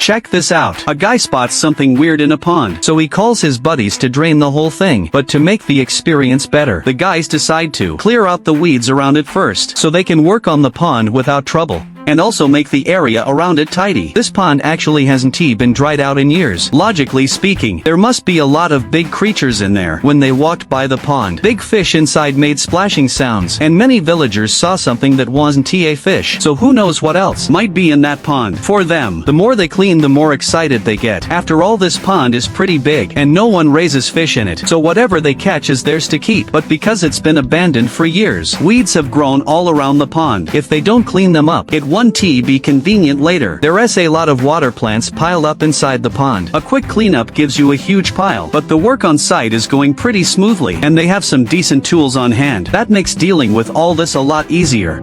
check this out. A guy spots something weird in a pond, so he calls his buddies to drain the whole thing. But to make the experience better, the guys decide to clear out the weeds around it first, so they can work on the pond without trouble. And also make the area around it tidy. This pond actually hasn't been dried out in years. Logically speaking, there must be a lot of big creatures in there. When they walked by the pond, big fish inside made splashing sounds, and many villagers saw something that wasn't a fish. So who knows what else might be in that pond. For them, the more they clean, the more excited they get. After all, this pond is pretty big, and no one raises fish in it, so whatever they catch is theirs to keep. But because it's been abandoned for years, weeds have grown all around the pond. If they don't clean them up, it won't be convenient later. There's a lot of water plants piled up inside the pond. A quick cleanup gives you a huge pile, but the work on site is going pretty smoothly, and they have some decent tools on hand. That makes dealing with all this a lot easier.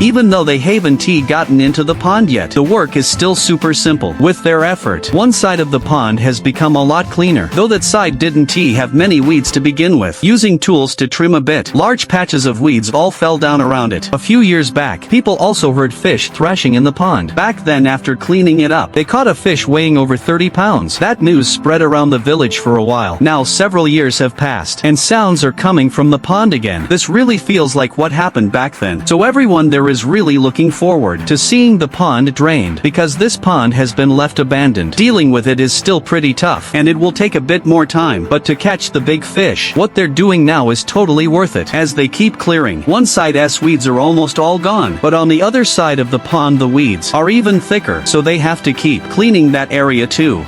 Even though they haven't gotten into the pond yet, the work is still super simple. With their effort, one side of the pond has become a lot cleaner, though that side didn't have many weeds to begin with. Using tools to trim a bit, large patches of weeds all fell down around it. A few years back, people also heard fish thrashing in the pond. Back then, after cleaning it up, they caught a fish weighing over 30 pounds. That news spread around the village for a while. Now several years have passed, and sounds are coming from the pond again. This really feels like what happened back then. So everyone there is really looking forward to seeing the pond drained, because this pond has been left abandoned. Dealing with it is still pretty tough, and it will take a bit more time, but to catch the big fish, what they're doing now is totally worth it. As they keep clearing, one side's weeds are almost all gone, but on the other side of the pond the weeds are even thicker, so they have to keep cleaning that area too.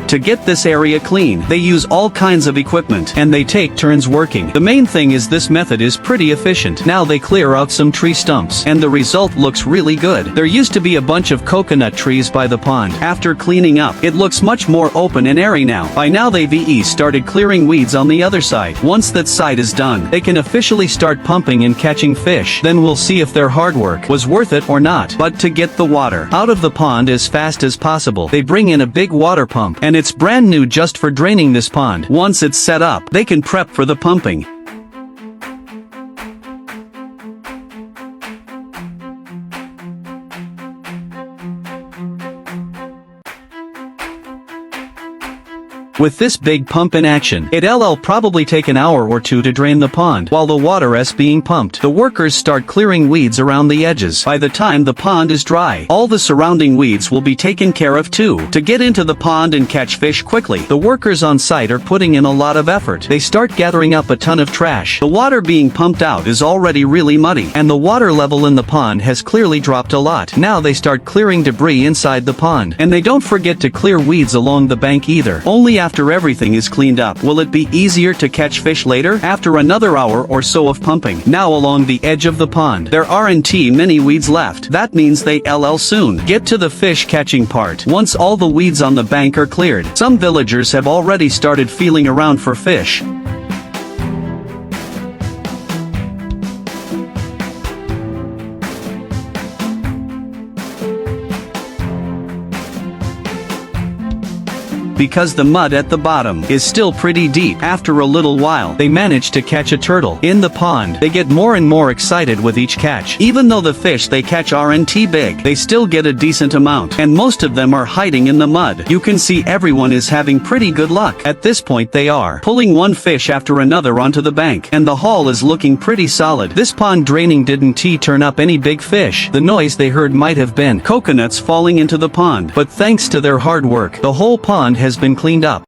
To get this area clean, they use all kinds of equipment, and they take turns working. The main thing is this method is pretty efficient. Now they clear out some tree stumps, and the result looks really good. There used to be a bunch of coconut trees by the pond. After cleaning up, it looks much more open and airy now. By now they've started clearing weeds on the other side. Once that side is done, they can officially start pumping and catching fish. Then we'll see if their hard work was worth it or not. But to get the water out of the pond as fast as possible, they bring in a big water pump, and it's brand new just for draining this pond. Once it's set up, they can prep for the pumping. With this big pump in action, it'll probably take an hour or two to drain the pond. While the water is being pumped, the workers start clearing weeds around the edges. By the time the pond is dry, all the surrounding weeds will be taken care of too. To get into the pond and catch fish quickly, the workers on site are putting in a lot of effort. They start gathering up a ton of trash. The water being pumped out is already really muddy, and the water level in the pond has clearly dropped a lot. Now they start clearing debris inside the pond, and they don't forget to clear weeds along the bank either. Only after everything is cleaned up will it be easier to catch fish later. After another hour or so of pumping, now along the edge of the pond, there aren't many weeds left. That means they'll soon get to the fish catching part. Once all the weeds on the bank are cleared, some villagers have already started feeling around for fish. Because the mud at the bottom is still pretty deep. After a little while, they manage to catch a turtle in the pond. They get more and more excited with each catch. Even though the fish they catch aren't big, they still get a decent amount, and most of them are hiding in the mud. You can see everyone is having pretty good luck. At this point they are pulling one fish after another onto the bank, and the haul is looking pretty solid. This pond draining didn't turn up any big fish. The noise they heard might have been coconuts falling into the pond, but thanks to their hard work, the whole pond has been cleaned up.